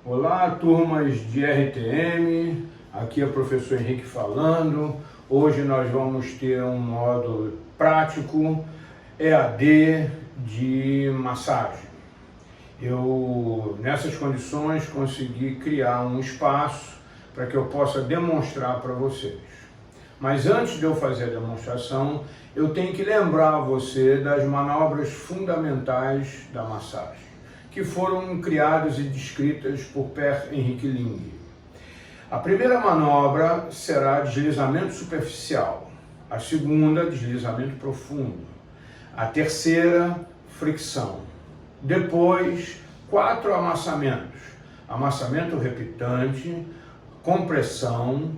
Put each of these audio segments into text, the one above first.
Olá, turmas de RTM, aqui é o professor Henrique falando. Hoje nós vamos ter um módulo prático EAD de massagem. Eu, nessas condições, consegui criar um espaço para que eu possa demonstrar para vocês. Mas antes de eu fazer a demonstração, eu tenho que lembrar você das manobras fundamentais da massagem, que foram criadas e descritas por Per Henrik Ling. A primeira manobra será deslizamento superficial, a segunda, deslizamento profundo, a terceira, fricção. Depois, 4 amassamentos: amassamento repitante, compressão,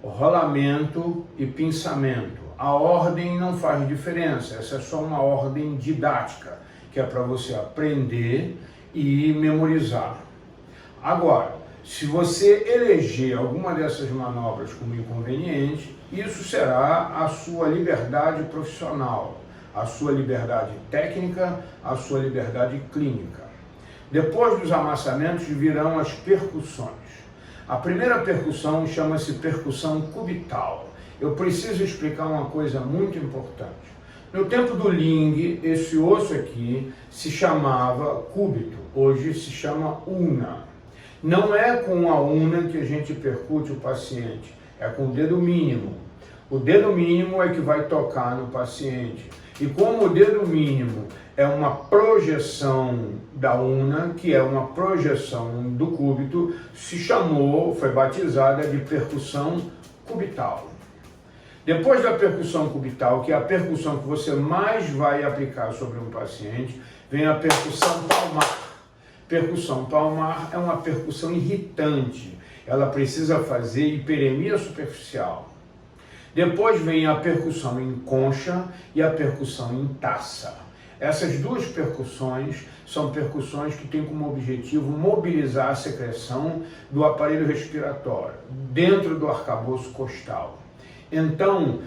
rolamento e pinçamento. A ordem não faz diferença, essa é só uma ordem didática, que é para você aprender e memorizar. Agora, se você eleger alguma dessas manobras como inconveniente, isso será a sua liberdade profissional, a sua liberdade técnica, a sua liberdade clínica. Depois dos amassamentos virão as percussões. A primeira percussão chama-se percussão cubital. Eu preciso explicar uma coisa muito importante. No tempo do Ling, esse osso aqui se chamava cúbito, hoje se chama ulna. Não é com a ulna que a gente percute o paciente, é com o dedo mínimo. O dedo mínimo é que vai tocar no paciente. E como o dedo mínimo é uma projeção da ulna, que é uma projeção do cúbito, foi batizada de percussão cubital. Depois da percussão cubital, que é a percussão que você mais vai aplicar sobre um paciente, vem a percussão palmar. Percussão palmar é uma percussão irritante, ela precisa fazer hiperemia superficial. Depois vem a percussão em concha e a percussão em taça. Essas duas percussões são percussões que têm como objetivo mobilizar a secreção do aparelho respiratório dentro do arcabouço costal. Então,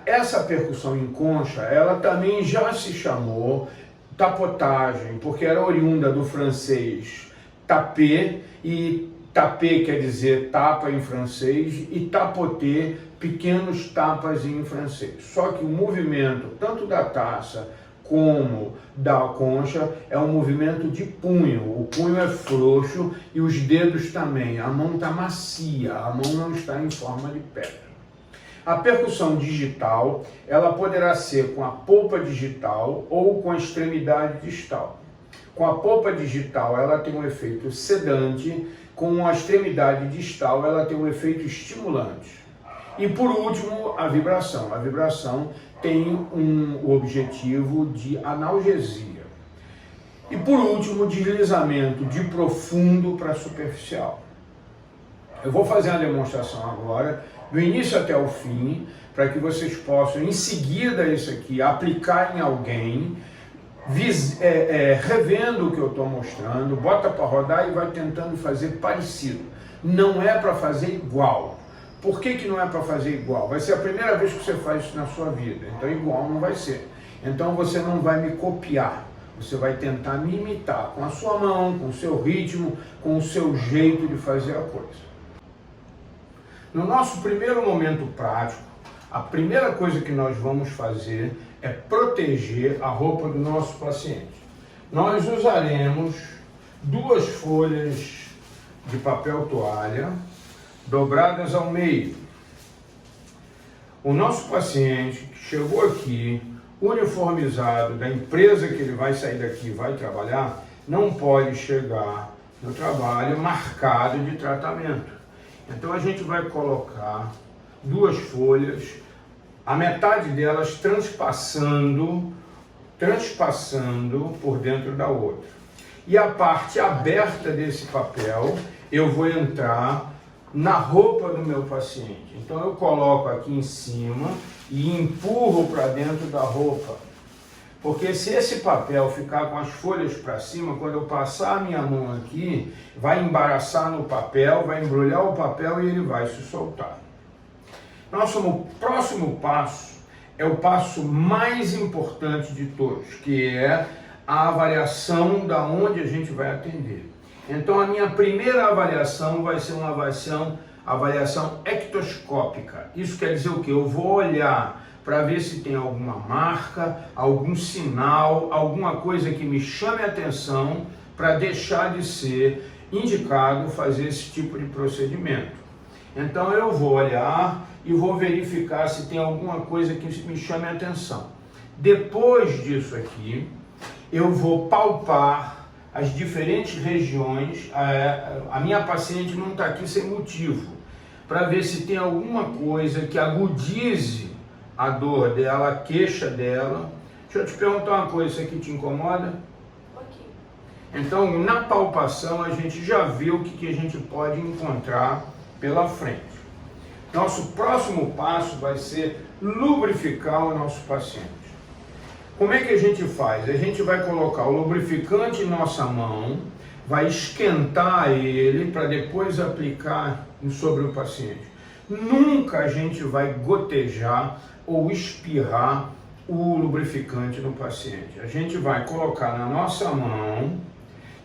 essa percussão em concha, ela também já se chamou tapotagem, porque era oriunda do francês taper, e taper quer dizer tapa em francês, e tapoter, pequenos tapas em francês. Só que o movimento, tanto da taça como da concha, é um movimento de punho. O punho é frouxo e os dedos também. A mão está macia, a mão não está em forma de pedra. A percussão digital, ela poderá ser com a polpa digital ou com a extremidade distal. Com a polpa digital, ela tem um efeito sedante, com a extremidade distal, ela tem um efeito estimulante. E por último, a vibração. A vibração tem o objetivo de analgesia. E por último, deslizamento de profundo para superficial. Eu vou fazer uma demonstração agora, do início até o fim, para que vocês possam, em seguida isso aqui, aplicar em alguém, revendo o que eu estou mostrando, bota para rodar e vai tentando fazer parecido. Não é para fazer igual. Por que não é para fazer igual? Vai ser a primeira vez que você faz isso na sua vida, então igual não vai ser. Então você não vai me copiar, você vai tentar me imitar com a sua mão, com o seu ritmo, com o seu jeito de fazer a coisa. No nosso primeiro momento prático, a primeira coisa que nós vamos fazer é proteger a roupa do nosso paciente. Nós usaremos 2 folhas de papel toalha dobradas ao meio. O nosso paciente que chegou aqui, uniformizado da empresa que ele vai sair daqui e vai trabalhar, não pode chegar no trabalho marcado de tratamento. Então a gente vai colocar 2 folhas, a metade delas transpassando por dentro da outra. E a parte aberta desse papel, eu vou entrar na roupa do meu paciente. Então eu coloco aqui em cima e empurro para dentro da roupa. Porque se esse papel ficar com as folhas para cima, quando eu passar a minha mão aqui, vai embaraçar no papel, vai embrulhar o papel e ele vai se soltar. Nosso próximo passo é o passo mais importante de todos, que é a avaliação da onde a gente vai atender. Então a minha primeira avaliação vai ser uma avaliação ectoscópica. Isso quer dizer o quê? Eu vou olhar para ver se tem alguma marca, algum sinal, alguma coisa que me chame a atenção para deixar de ser indicado fazer esse tipo de procedimento. Então eu vou olhar e vou verificar se tem alguma coisa que me chame a atenção. Depois disso aqui, eu vou palpar as diferentes regiões. A minha paciente não está aqui sem motivo, para ver se tem alguma coisa que agudize a dor dela, a queixa dela. Deixa eu te perguntar uma coisa, isso aqui te incomoda? Então, na palpação, a gente já vê o que a gente pode encontrar pela frente. Nosso próximo passo vai ser lubrificar o nosso paciente. Como é que a gente faz? A gente vai colocar o lubrificante em nossa mão, vai esquentar ele para depois aplicar sobre o paciente. Nunca a gente vai gotejar ou espirrar o lubrificante no paciente. A gente vai colocar na nossa mão,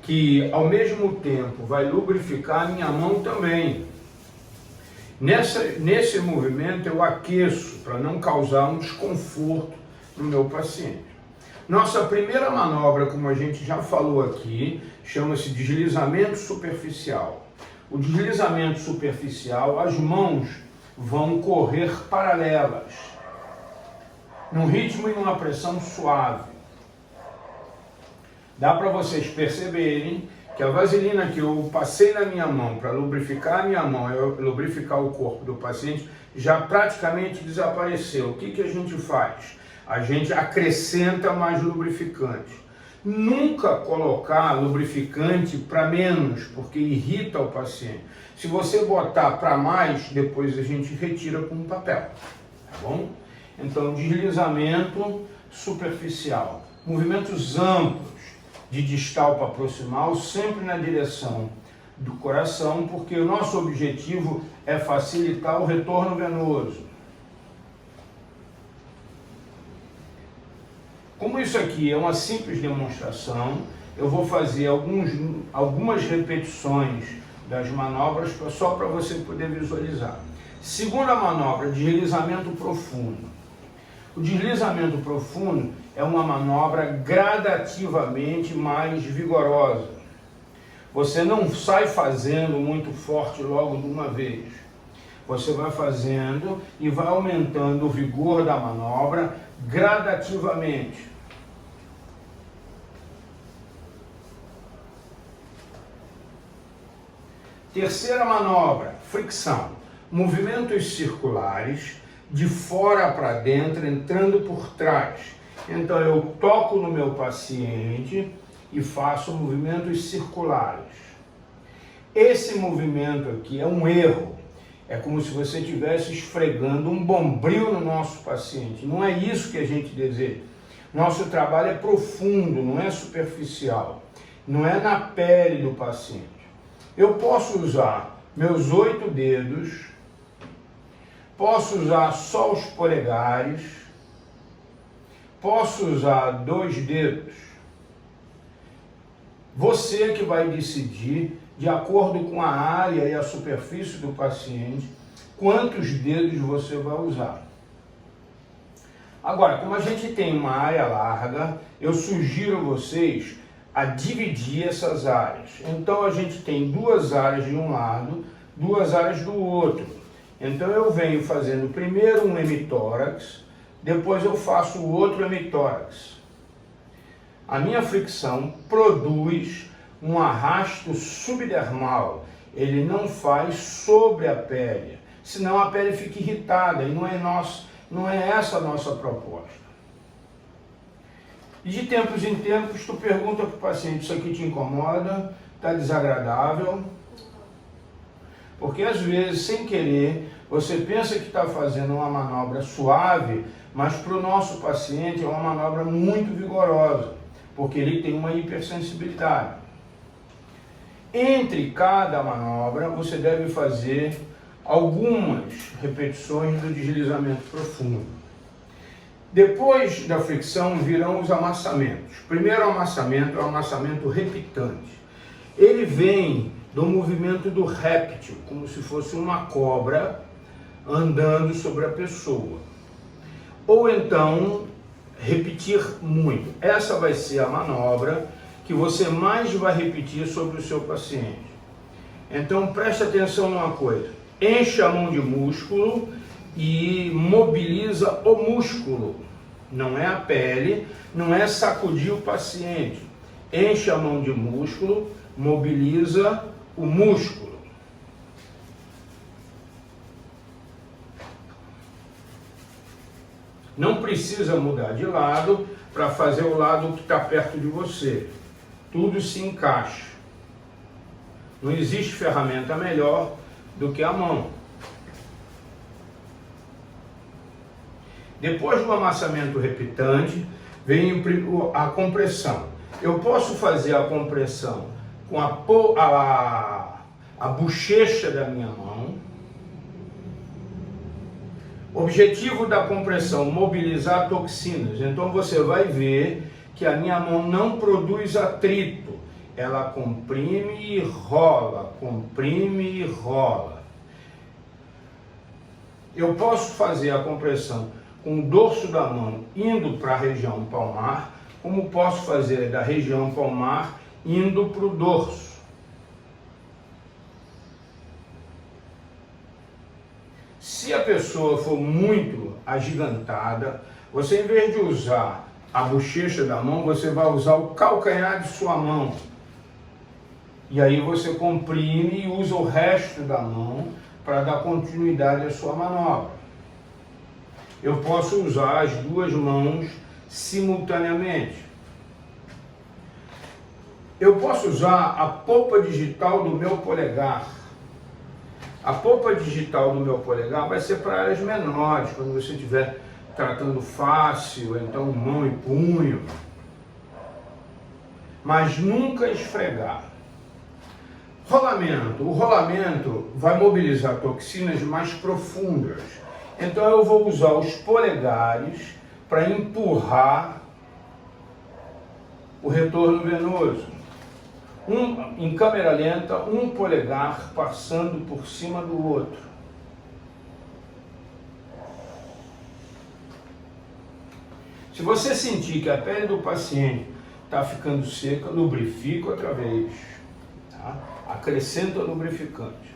que ao mesmo tempo vai lubrificar a minha mão também. Nesse movimento eu aqueço para não causar um desconforto no meu paciente. Nossa primeira manobra, como a gente já falou aqui, chama-se deslizamento superficial. O deslizamento superficial, as mãos vão correr paralelas, num ritmo e numa pressão suave. Dá para vocês perceberem que a vaselina que eu passei na minha mão para lubrificar a minha mão e lubrificar o corpo do paciente já praticamente desapareceu. O que a gente faz? A gente acrescenta mais lubrificante. Nunca colocar lubrificante para menos, porque irrita o paciente. Se você botar para mais, depois a gente retira com papel, tá bom? Então, deslizamento superficial. Movimentos amplos, de distal para proximal, sempre na direção do coração, porque o nosso objetivo é facilitar o retorno venoso. Como isso aqui é uma simples demonstração, eu vou fazer algumas repetições das manobras só para você poder visualizar. Segunda manobra, deslizamento profundo. O deslizamento profundo é uma manobra gradativamente mais vigorosa. Você não sai fazendo muito forte logo de uma vez. Você vai fazendo e vai aumentando o vigor da manobra gradativamente. Terceira manobra, fricção. Movimentos circulares de fora para dentro, entrando por trás. Então eu toco no meu paciente e faço movimentos circulares. Esse movimento aqui é um erro. É como se você estivesse esfregando um bombril no nosso paciente. Não é isso que a gente deseja. Nosso trabalho é profundo, não é superficial. Não é na pele do paciente. Eu posso usar meus 8 dedos, posso usar só os polegares, posso usar 2 dedos. Você que vai decidir, de acordo com a área e a superfície do paciente, quantos dedos você vai usar. Agora, como a gente tem uma área larga, eu sugiro a vocês a dividir essas áreas. Então a gente tem 2 áreas de um lado, 2 áreas do outro. Então eu venho fazendo primeiro um hemitórax, depois eu faço o outro hemitórax. A minha fricção produz um arrasto subdermal. Ele não faz sobre a pele, senão a pele fica irritada e não é essa a nossa proposta. E de tempos em tempos tu pergunta para o paciente, isso aqui te incomoda? Está desagradável? Porque às vezes, sem querer, você pensa que está fazendo uma manobra suave, mas para o nosso paciente é uma manobra muito vigorosa, porque ele tem uma hipersensibilidade. Entre cada manobra, você deve fazer algumas repetições do deslizamento profundo. Depois da fricção virão os amassamentos. Primeiro amassamento é o amassamento repitante. ele vem do movimento do réptil, como se fosse uma cobra andando sobre a pessoa. Ou então, repetir muito. Essa vai ser a manobra que você mais vai repetir sobre o seu paciente. Então, preste atenção numa coisa. Enche a mão de músculo e mobiliza o músculo. Não é a pele, não é sacudir o paciente. Enche a mão de músculo, mobiliza o músculo. Não precisa mudar de lado para fazer o lado que está perto de você. Tudo se encaixa. Não existe ferramenta melhor do que a mão. Depois do amassamento repitante, vem a compressão. Eu posso fazer a compressão com a bochecha da minha mão. Objetivo da compressão, mobilizar toxinas. Então você vai ver que a minha mão não produz atrito. Ela comprime e rola, comprime e rola. Eu posso fazer a compressão com o dorso da mão indo para a região palmar, como posso fazer da região palmar indo para o dorso. Se a pessoa for muito agigantada, você, em vez de usar a bochecha da mão, você vai usar o calcanhar de sua mão. E aí você comprime e usa o resto da mão para dar continuidade à sua manobra. Eu posso usar as duas mãos simultaneamente. Eu posso usar a polpa digital do meu polegar. A polpa digital do meu polegar vai ser para áreas menores, quando você estiver tratando face, ou então mão e punho. Mas nunca esfregar. Rolamento. O rolamento vai mobilizar toxinas mais profundas. Então eu vou usar os polegares para empurrar o retorno venoso. Em câmera lenta, um polegar passando por cima do outro. Se você sentir que a pele do paciente está ficando seca, lubrifica outra vez. Tá? Acrescenta lubrificante.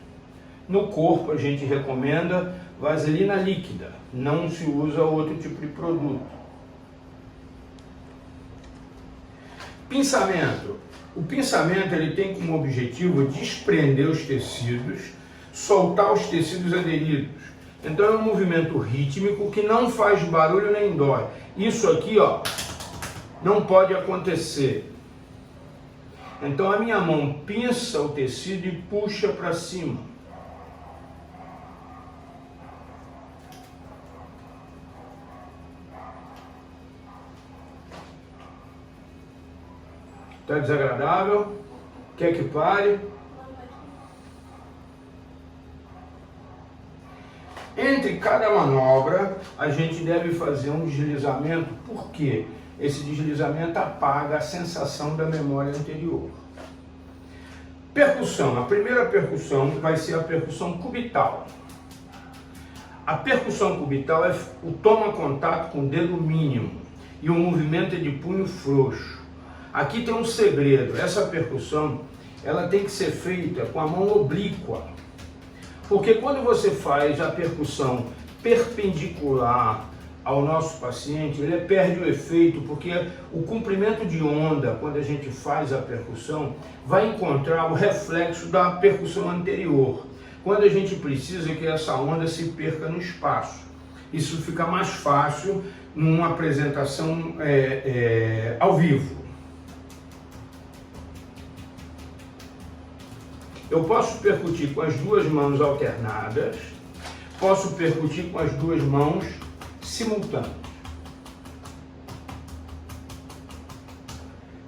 No corpo a gente recomenda vaselina líquida, não se usa outro tipo de produto. Pinçamento. O pinçamento ele tem como objetivo desprender os tecidos, soltar os tecidos aderidos. Então é um movimento rítmico que não faz barulho nem dói. Isso aqui, ó, não pode acontecer. Então a minha mão pinça o tecido e puxa para cima. Está desagradável? Quer que pare? Entre cada manobra, a gente deve fazer um deslizamento, porque esse deslizamento apaga a sensação da memória anterior. Percussão. A primeira percussão vai ser a percussão cubital. A percussão cubital é o toma contato com o dedo mínimo e o movimento é de punho frouxo. Aqui tem um segredo. Essa percussão ela tem que ser feita com a mão oblíqua. Porque quando você faz a percussão perpendicular ao nosso paciente, ele perde o efeito, porque o comprimento de onda, quando a gente faz a percussão, vai encontrar o reflexo da percussão anterior, quando a gente precisa que essa onda se perca no espaço. Isso fica mais fácil numa apresentação ao vivo. Eu posso percutir com as duas mãos alternadas, posso percutir com as duas mãos simultâneas.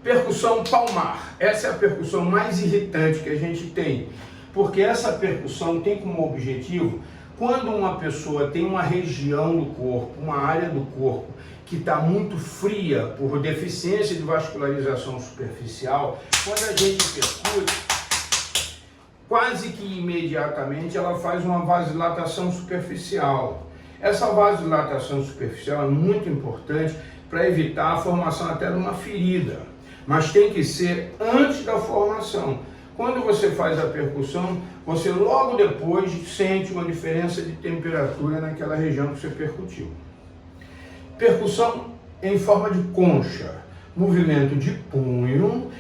Percussão palmar. Essa é a percussão mais irritante que a gente tem, porque essa percussão tem como objetivo, quando uma pessoa tem uma região do corpo, uma área do corpo, que está muito fria por deficiência de vascularização superficial, quando a gente percute, quase que imediatamente ela faz uma vasodilatação superficial. Essa vasodilatação superficial é muito importante para evitar a formação até de uma ferida, mas tem que ser antes da formação. Quando você faz a percussão, você logo depois sente uma diferença de temperatura naquela região que você percutiu. Percussão em forma de concha, movimento de punho.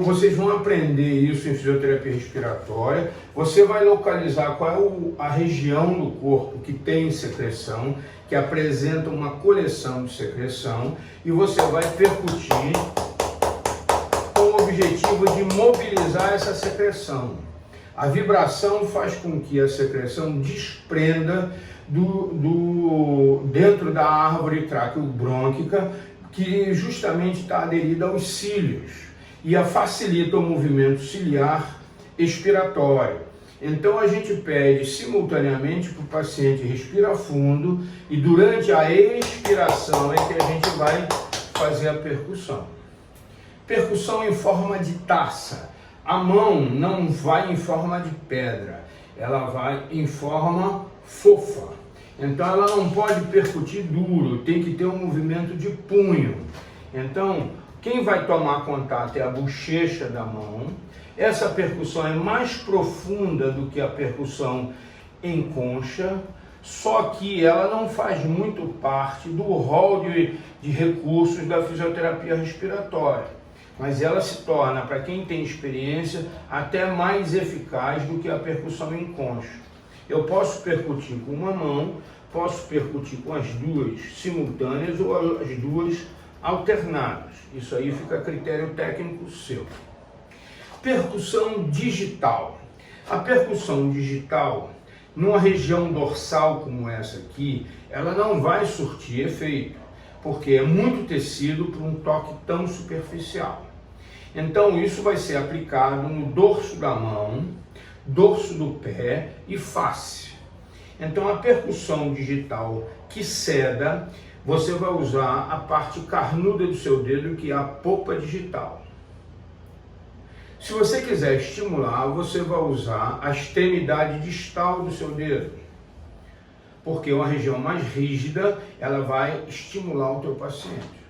Vocês vão aprender isso em fisioterapia respiratória. Você vai localizar qual é a região do corpo que tem secreção, que apresenta uma coleção de secreção, e você vai percutir com o objetivo de mobilizar essa secreção. A vibração faz com que a secreção desprenda dentro da árvore traqueobrônquica, que justamente está aderida aos cílios, e facilita o movimento ciliar expiratório. Então a gente pede simultaneamente para o paciente respirar fundo, e durante a expiração é que a gente vai fazer a percussão. Percussão em forma de taça. A mão não vai em forma de pedra, ela vai em forma fofa. Então ela não pode percutir duro, tem que ter um movimento de punho. Então, quem vai tomar contato é a bochecha da mão. Essa percussão é mais profunda do que a percussão em concha, só que ela não faz muito parte do rol de recursos da fisioterapia respiratória. Mas ela se torna, para quem tem experiência, até mais eficaz do que a percussão em concha. Eu posso percutir com uma mão, posso percutir com as duas simultâneas ou as duas alternadas. Isso aí fica a critério técnico seu. Percussão digital. A percussão digital, numa região dorsal como essa aqui, ela não vai surtir efeito, porque é muito tecido para um toque tão superficial. Então isso vai ser aplicado no dorso da mão, dorso do pé e face. Então a percussão digital que ceda, você vai usar a parte carnuda do seu dedo, que é a polpa digital. Se você quiser estimular, você vai usar a extremidade distal do seu dedo, porque uma região mais rígida, ela vai estimular o teu paciente.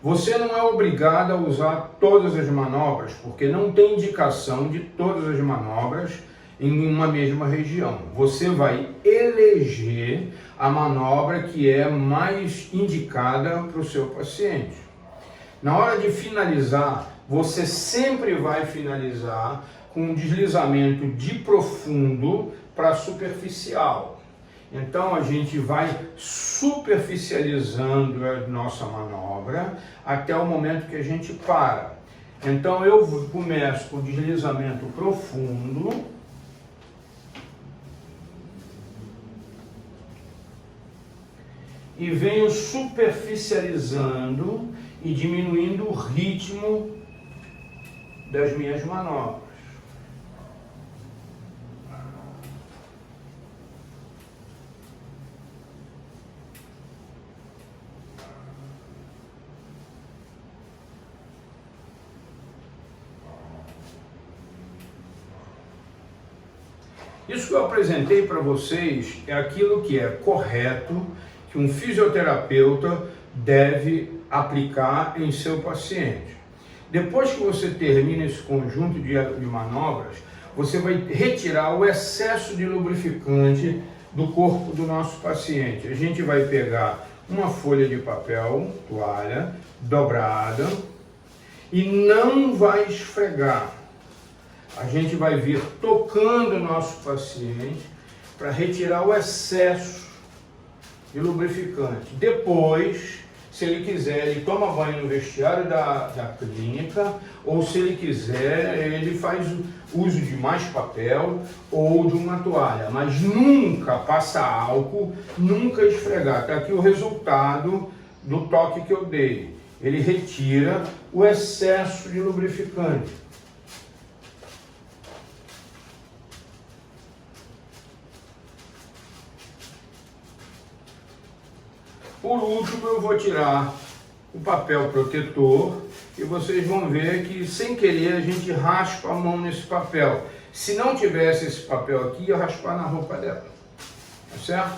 Você não é obrigado a usar todas as manobras, porque não tem indicação de todas as manobras em uma mesma região. Você vai eleger a manobra que é mais indicada para o seu paciente. Na hora de finalizar, você sempre vai finalizar com um deslizamento de profundo para superficial. Então a gente vai superficializando a nossa manobra até o momento que a gente para. Então eu começo com o deslizamento profundo, e venho superficializando e diminuindo o ritmo das minhas manobras. Isso que eu apresentei para vocês é aquilo que é correto, que um fisioterapeuta deve aplicar em seu paciente. Depois que você termina esse conjunto de manobras, você vai retirar o excesso de lubrificante do corpo do nosso paciente. A gente vai pegar uma folha de papel, toalha, dobrada, e não vai esfregar. A gente vai vir tocando o nosso paciente para retirar o excesso de lubrificante. Depois, se ele quiser, ele toma banho no vestiário da clínica, ou se ele quiser, ele faz uso de mais papel ou de uma toalha, mas nunca passa álcool, nunca esfregar. Está aqui o resultado do toque que eu dei. Ele retira o excesso de lubrificante. Por último, eu vou tirar o papel protetor e vocês vão ver que, sem querer, a gente raspa a mão nesse papel. Se não tivesse esse papel aqui, ia raspar na roupa dela, tá certo?